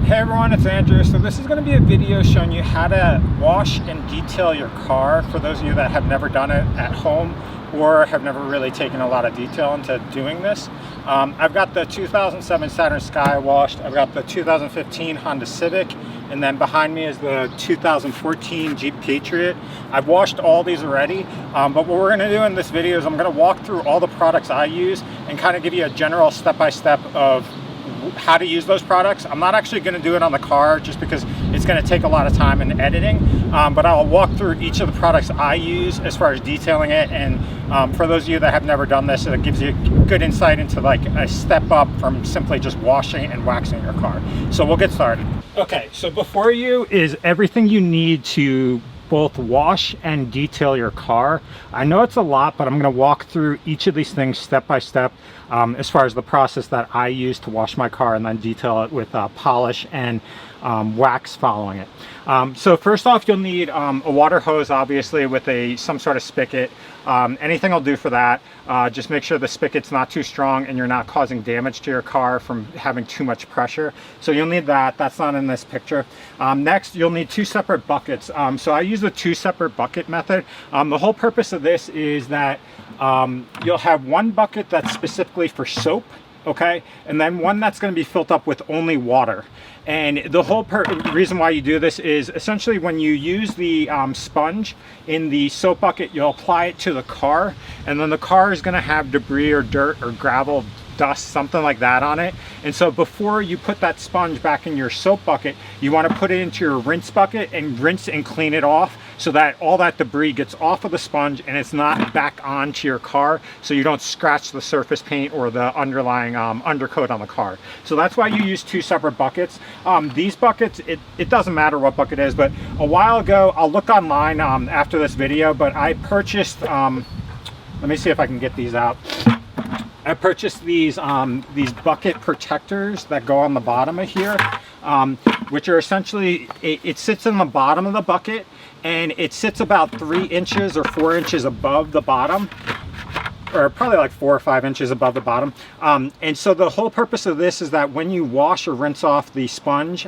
Hey everyone, it's Andrew. So this is going to be a video showing you how to wash and detail your car for those of you that have never done it at home or have never really taken a lot of detail into doing this. I've got the 2007 Saturn Sky washed, I've got the 2015 Honda Civic, and then behind me is the 2014 Jeep Patriot. I've washed all these already, but what we're going to do in this video is I'm going to walk through all the products I use and kind of give you a general step-by-step of how to use those products. I'm not actually going to do it on the car just because it's going to take a lot of time in editing, but I'll walk through each of the products I use as far as detailing it, and for those of you that have never done this, it gives you good insight into like a step up from simply just washing and waxing your car. So we'll get started. Okay, so before you is everything you need to both wash and detail your car. I know it's a lot, but I'm going to walk through each of these things step by step as far as the process that I use to wash my car and then detail it with polish and wax following it. So first off, you'll need a water hose, obviously, with some sort of spigot. Anything will do for that. Just make sure the spigot's not too strong and you're not causing damage to your car from having too much pressure. So you'll need that. That's not in this picture. Next, you'll need two separate buckets. So I use the two separate bucket method. The whole purpose of this is that you'll have one bucket that's specifically for soap, okay, and then one that's going to be filled up with only water. And the whole reason why you do this is essentially when you use the sponge in the soap bucket, you'll apply it to the car, and then the car is going to have debris or dirt or gravel, dust, something like that on it. And so before you put that sponge back in your soap bucket, you want to put it into your rinse bucket and rinse and clean it off so that all that debris gets off of the sponge and it's not back onto your car, so you don't scratch the surface paint or the underlying undercoat on the car. So that's why you use two separate buckets. These buckets, it doesn't matter what bucket it is, but a while ago, I'll look online after this video, but I purchased, let me see if I can get these out. I purchased these bucket protectors that go on the bottom of here, which are essentially, it sits in the bottom of the bucket, and it sits about 3 inches or 4 inches above the bottom, or probably like 4 or 5 inches above the bottom. And so the whole purpose of this is that when you wash or rinse off the sponge,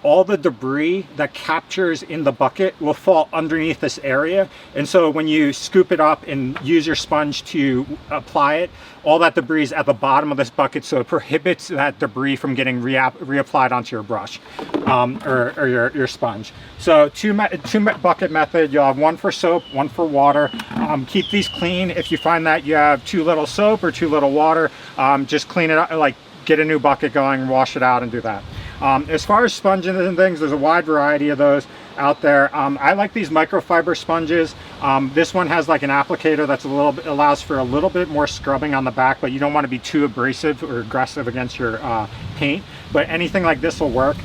all the debris that captures in the bucket will fall underneath this area. And so when you scoop it up and use your sponge to apply it, all that debris is at the bottom of this bucket, so it prohibits that debris from getting reapplied onto your brush or your sponge. So two bucket method. You'll have one for soap, one for water. Keep these clean. If you find that you have too little soap or too little water, just clean it up, like get a new bucket going, wash it out, and do that. As far as sponges and things, there's a wide variety of those out there. I like these microfiber sponges. This one has like an applicator that's allows for a little bit more scrubbing on the back, but you don't want to be too abrasive or aggressive against your paint. But anything like this will work.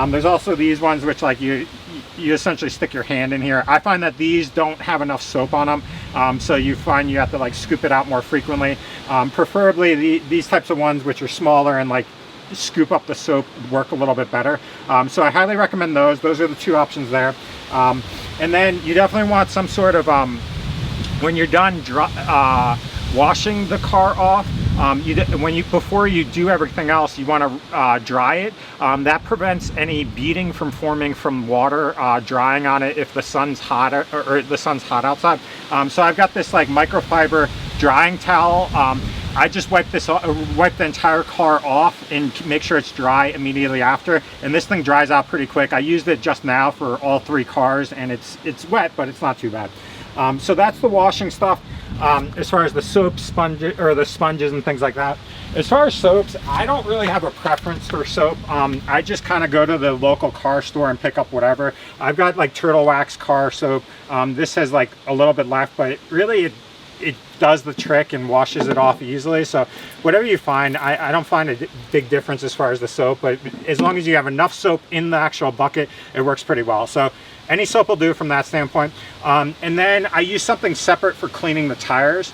There's also these ones which like you essentially stick your hand in here. I find that these don't have enough soap on them, so you find you have to like scoop it out more frequently. Preferably these types of ones which are smaller and like scoop up the soap work a little bit better. So I highly recommend those. Those are the two options there. And then you definitely want some sort of, when you're done washing the car off, before you do everything else, you want to dry it. That prevents any beading from forming from water drying on it if the sun's hot or the sun's hot outside. So I've got this like microfiber drying towel. I just wipe the entire car off and make sure it's dry immediately after, and this thing dries out pretty quick. I used it just now for all 3 cars, and it's wet, but it's not too bad. So that's the washing stuff. As far as the soap sponges or the sponges and things like that. As far as soaps, I don't really have a preference for soap. I just kind of go to the local car store and pick up whatever. I've got like Turtle Wax car soap. This has like a little bit left, but it does the trick and washes it off easily. So whatever you find, I don't find a big difference as far as the soap, but as long as you have enough soap in the actual bucket, it works pretty well. So any soap will do from that standpoint. And then I use something separate for cleaning the tires.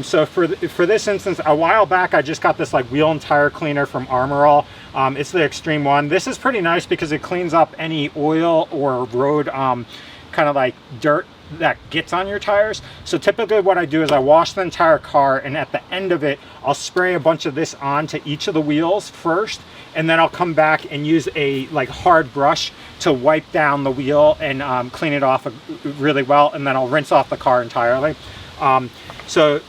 So for this instance, a while back, I just got this like wheel and tire cleaner from Armor All. It's the extreme one. This is pretty nice because it cleans up any oil or road kind of like dirt that gets on your tires. So typically what I do is I wash the entire car, and at the end of it, I'll spray a bunch of this onto each of the wheels first, and then I'll come back and use a like hard brush to wipe down the wheel and clean it off really well, and then I'll rinse off the car entirely. So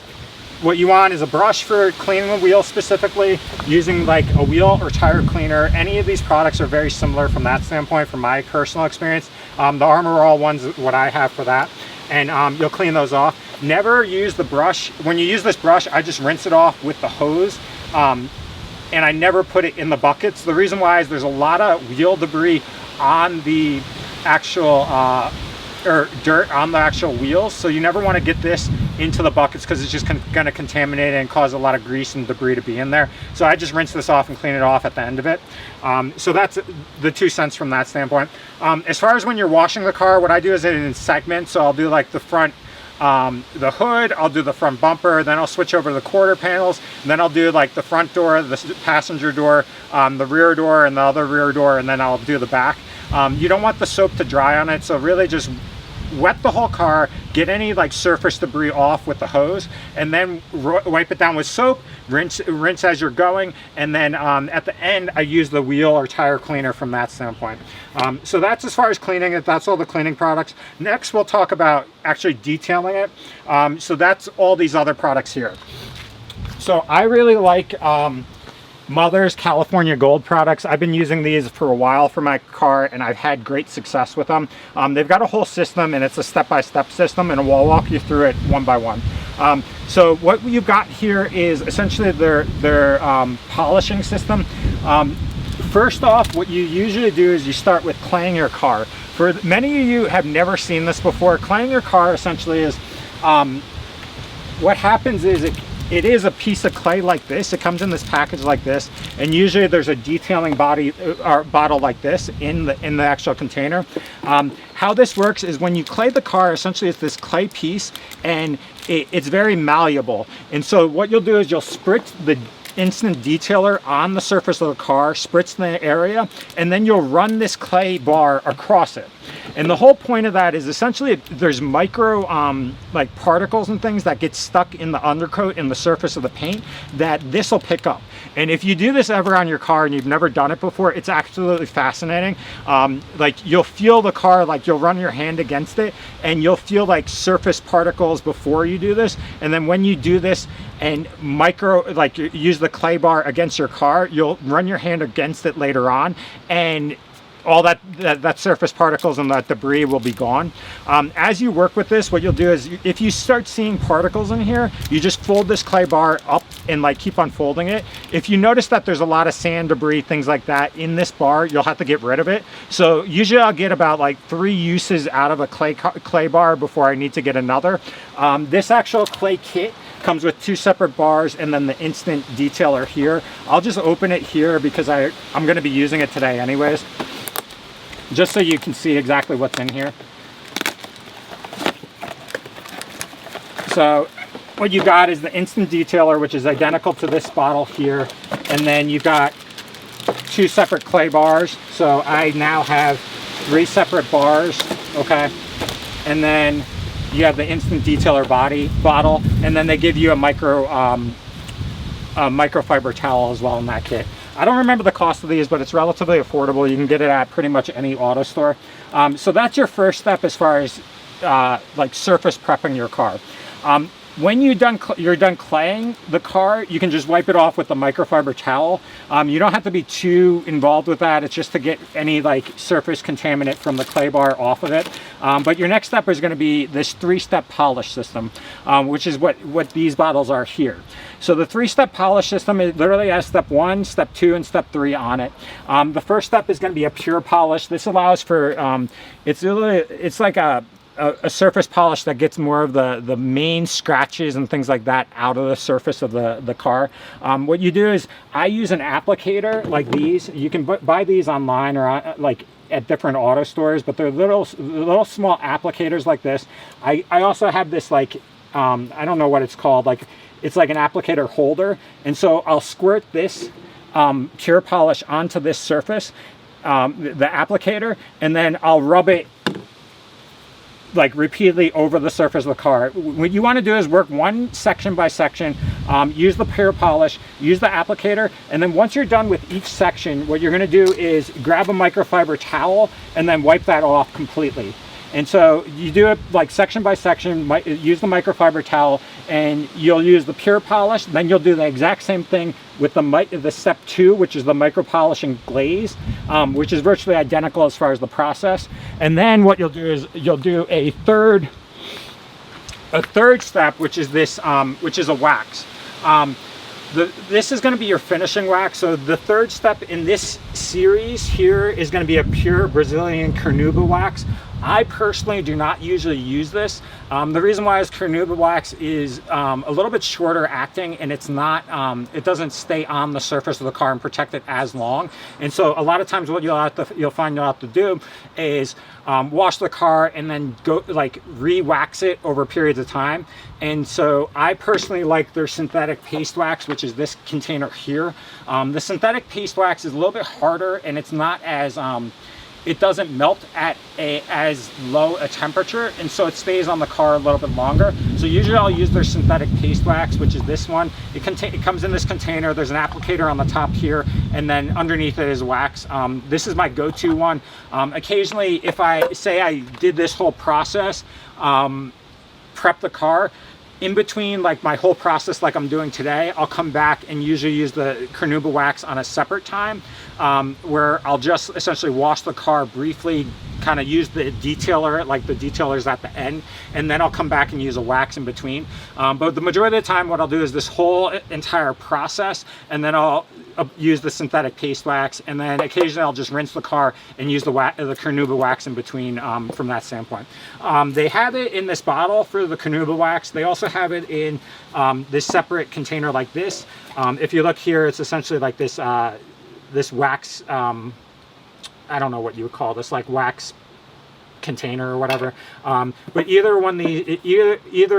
what you want is a brush for cleaning the wheel specifically, using like a wheel or tire cleaner. Any of these products are very similar from that standpoint, from my personal experience. The Armor All one's what I have for that, and you'll clean those off. Never use the brush. When you use this brush, I just rinse it off with the hose, and I never put it in the buckets. The reason why is there's a lot of wheel debris on the actual or dirt on the actual wheels, so you never want to get this into the buckets because it's just going to contaminate it and cause a lot of grease and debris to be in there. So I just rinse this off and clean it off at the end of it. So that's the 2 cents from that standpoint. As far as when you're washing the car, what I do is it in segments. So I'll do like the front, the hood, I'll do the front bumper, then I'll switch over to the quarter panels, and then I'll do like the front door, the passenger door, the rear door, and the other rear door, and then I'll do the back. You don't want the soap to dry on it, so really just wet the whole car, get any like surface debris off with the hose, and then wipe it down with soap, rinse as you're going, and then at the end I use the wheel or tire cleaner from that standpoint. So that's as far as cleaning it. That's all the cleaning products. Next we'll talk about actually detailing it. So that's all these other products here. So I really like Mother's California Gold products. I've been using these for a while for my car, and I've had great success with them. They've got a whole system, and it's a step-by-step system, and we'll walk you through it one by one. So what you've got here is essentially their polishing system. First off, what you usually do is you start with claying your car. For many of you have never seen this before, claying your car essentially is what happens is it is a piece of clay like this. It comes in this package like this, and usually there's a detailing body or bottle like this in the actual container. How this works is when you clay the car, essentially it's this clay piece, and it's very malleable. And so what you'll do is you'll spritz the instant detailer on the surface of the car, spritz the area, and then you'll run this clay bar across it. And the whole point of that is essentially there's micro like particles and things that get stuck in the undercoat and the surface of the paint that this will pick up. And if you do this ever on your car and you've never done it before, it's absolutely fascinating. Like you'll feel the car, like you'll run your hand against it and you'll feel like surface particles before you do this. And then when you do this and like use the clay bar against your car, you'll run your hand against it later on, and all that surface particles and that debris will be gone. As you work with this, what you'll do is if you start seeing particles in here, you just fold this clay bar up and like keep on folding it. If you notice that there's a lot of sand, debris, things like that in this bar, you'll have to get rid of it. So usually I'll get about like 3 uses out of a clay bar before I need to get another. This actual clay kit comes with 2 separate bars and then the instant detailer here. I'll just open it here because I'm going to be using it today anyways, just so you can see exactly what's in here. So what you got is the instant detailer, which is identical to this bottle here, and then you've got 2 separate clay bars. So I now have 3 separate bars, okay? And then you have the instant detailer bottle, and then they give you a microfiber towel as well in that kit. I don't remember the cost of these, but it's relatively affordable. You can get it at pretty much any auto store. So that's your first step as far as like surface prepping your car. When you're done claying the car, you can just wipe it off with the microfiber towel. You don't have to be too involved with that. It's just to get any like surface contaminant from the clay bar off of it. But your next step is going to be this 3-step polish system, which is what these bottles are here. So the 3-step polish system, it literally has step 1, step 2, and step 3 on it. The first step is going to be a pure polish. This allows for it's like a surface polish that gets more of the main scratches and things like that out of the surface of the car. What you do is I use an applicator like these. You can buy these online or like at different auto stores, but they're little small applicators like this. I also have this like I don't know what it's called, like it's like an applicator holder, and so I'll squirt this pure polish onto this surface, the applicator, and then I'll rub it like repeatedly over the surface of the car. What you want to do is work one section by section, use the pure polish, use the applicator, and then once you're done with each section, what you're going to do is grab a microfiber towel and then wipe that off completely. And so you do it like section by section, use the microfiber towel, and you'll use the pure polish. Then you'll do the exact same thing with the step 2, which is the micro polish and glaze, which is virtually identical as far as the process. And then what you'll do is you'll do a third step, which is this, which is a wax. This is going to be your finishing wax. So the third step in this series here is going to be a pure Brazilian Carnauba wax. I personally do not usually use this. The reason why is Carnauba wax is a little bit shorter acting, and it's not, it doesn't stay on the surface of the car and protect it as long. And so a lot of times what you'll find you'll have to do is wash the car and then go like re-wax it over periods of time. And so I personally like their synthetic paste wax, which is this container here. The synthetic paste wax is a little bit harder, and it's not as it doesn't melt at as low a temperature, and so it stays on the car a little bit longer. So usually I'll use their synthetic paste wax, which is this one. It comes in this container. There's an applicator on the top here, and then underneath it is wax. This is my go-to one. Occasionally, if I say I did this whole process, prep the car, in between like my whole process like I'm doing today, I'll come back and usually use the Carnauba wax on a separate time, where I'll just essentially wash the car briefly, kind of use the detailer, like the detailer's at the end, and then I'll come back and use a wax in between. But the majority of the time what I'll do is this whole entire process, and then I'll use the synthetic paste wax, and then occasionally I'll just rinse the car and use the Carnauba wax in between, from that standpoint. They have it in this bottle for the Carnauba wax. They also have it in this separate container like this. If you look here, it's essentially like this this wax, I don't know what you would call this, like wax container or whatever. But either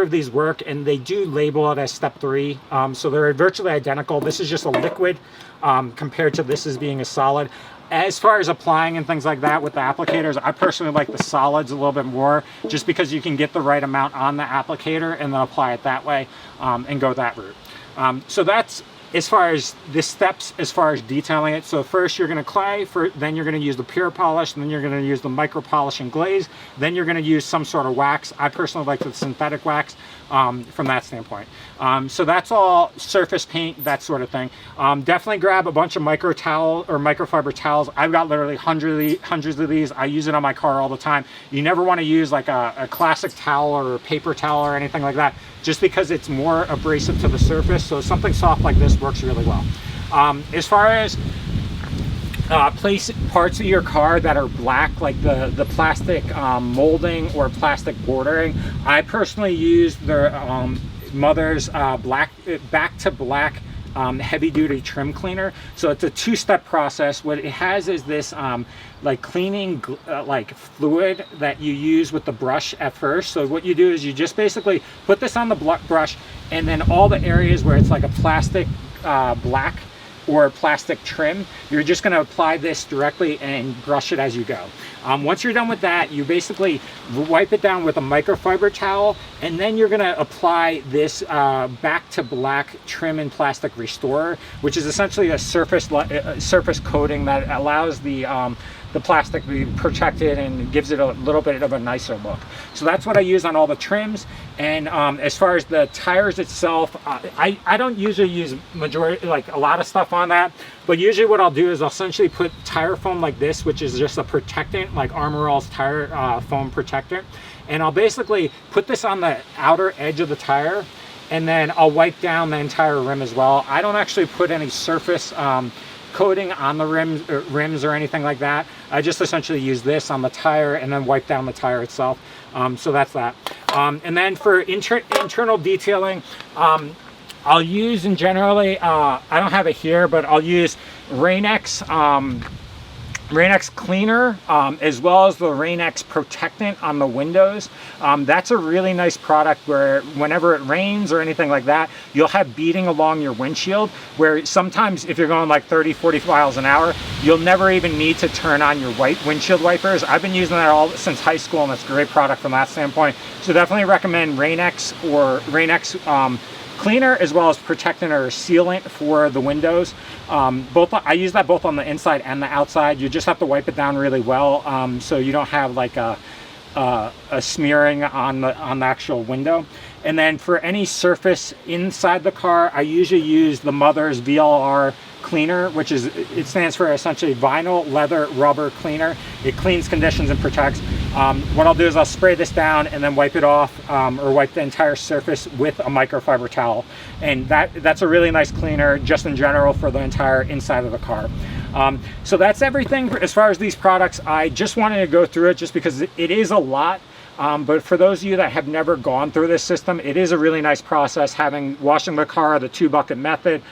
of these work, and they do label it as step 3. So they're virtually identical. This is just a liquid compared to this as being a solid. As far as applying and things like that with the applicators, I personally like the solids a little bit more, just because you can get the right amount on the applicator and then apply it that way, and go that route. So that's as far as the steps, as far as detailing it. So first you're going to clay, then you're going to use the pure polish, and then you're going to use the micro polish and glaze, then you're going to use some sort of wax. I personally like the synthetic wax from that standpoint. So that's all surface paint, that sort of thing. Definitely grab a bunch of micro towel or microfiber towels. I've got literally hundreds of these. I use it on my car all the time. You never want to use like a classic towel or a paper towel or anything like that, just because it's more abrasive to the surface. So something soft like this works really well. As far as place parts of your car that are black, like the plastic molding or plastic bordering, I personally use their Mother's back to black heavy duty trim cleaner. So it's a 2-step process. What it has is this like cleaning like fluid that you use with the brush at first. So what you do is you just basically put this on the brush, and then all the areas where it's like a plastic black or plastic trim, you're just going to apply this directly and brush it as you go. Once you're done with that, you basically wipe it down with a microfiber towel, and then you're going to apply this back to black trim and plastic restorer, which is essentially a surface coating that allows the plastic to be protected and gives it a little bit of a nicer look. So that's what I use on all the trims. And as far as the tires itself, I don't usually use a lot of stuff on that, but usually what I'll do is I'll essentially put tire foam like this, which is just a protectant, like Armor All's tire foam protectant, and I'll basically put this on the outer edge of the tire, and then I'll wipe down the entire rim as well. I don't actually put any surface coating on the rims or anything like that. I just essentially use this on the tire and then wipe down the tire itself. So that's that. And then for internal detailing, I'll use, and generally I don't have it here, but I'll use Rain-X Rain-X cleaner, as well as the Rain-X protectant on the windows. That's a really nice product where whenever it rains or anything like that, you'll have beading along your windshield, where sometimes if you're going like 30, 40 miles an hour, you'll never even need to turn on your white windshield wipers. I've been using that all since high school, and it's a great product from that standpoint. So definitely recommend Rain-X or Rain-X cleaner, as well as protectant or sealant for the windows. I use that both on the inside and the outside. You just have to wipe it down really well, so you don't have like a smearing on the actual window. And then for any surface inside the car, I usually use the Mother's VLR cleaner, which is, it stands for essentially vinyl leather rubber cleaner. It cleans, conditions, and protects. What I'll do is I'll spray this down and then wipe it off, or wipe the entire surface with a microfiber towel. And that's a really nice cleaner just in general for the entire inside of the car. So that's everything as far as these products. I just wanted to go through it just because it is a lot. But for those of you that have never gone through this system, it is a really nice process, washing the car the 2-bucket method,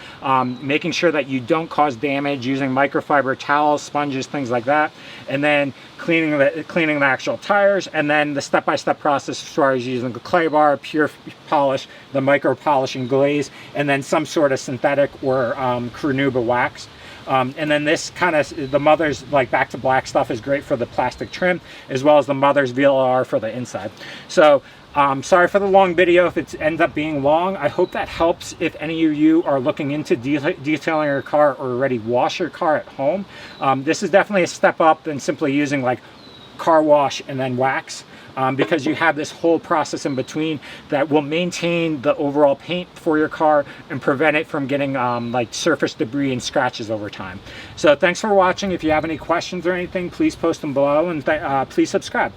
making sure that you don't cause damage using microfiber towels, sponges, things like that, and then cleaning the actual tires, and then the step-by-step process as far as using the clay bar, pure polish, the micro polishing glaze, and then some sort of synthetic or Carnauba wax. And then this kind of, the Mother's like Back to Black stuff is great for the plastic trim, as well as the Mother's VLR for the inside. So sorry for the long video if it ends up being long. I hope that helps if any of you are looking into detailing your car or already wash your car at home. This is definitely a step up than simply using like car wash and then wax. Because you have this whole process in between that will maintain the overall paint for your car and prevent it from getting like surface debris and scratches over time. So thanks for watching. If you have any questions or anything, please post them below, and please subscribe.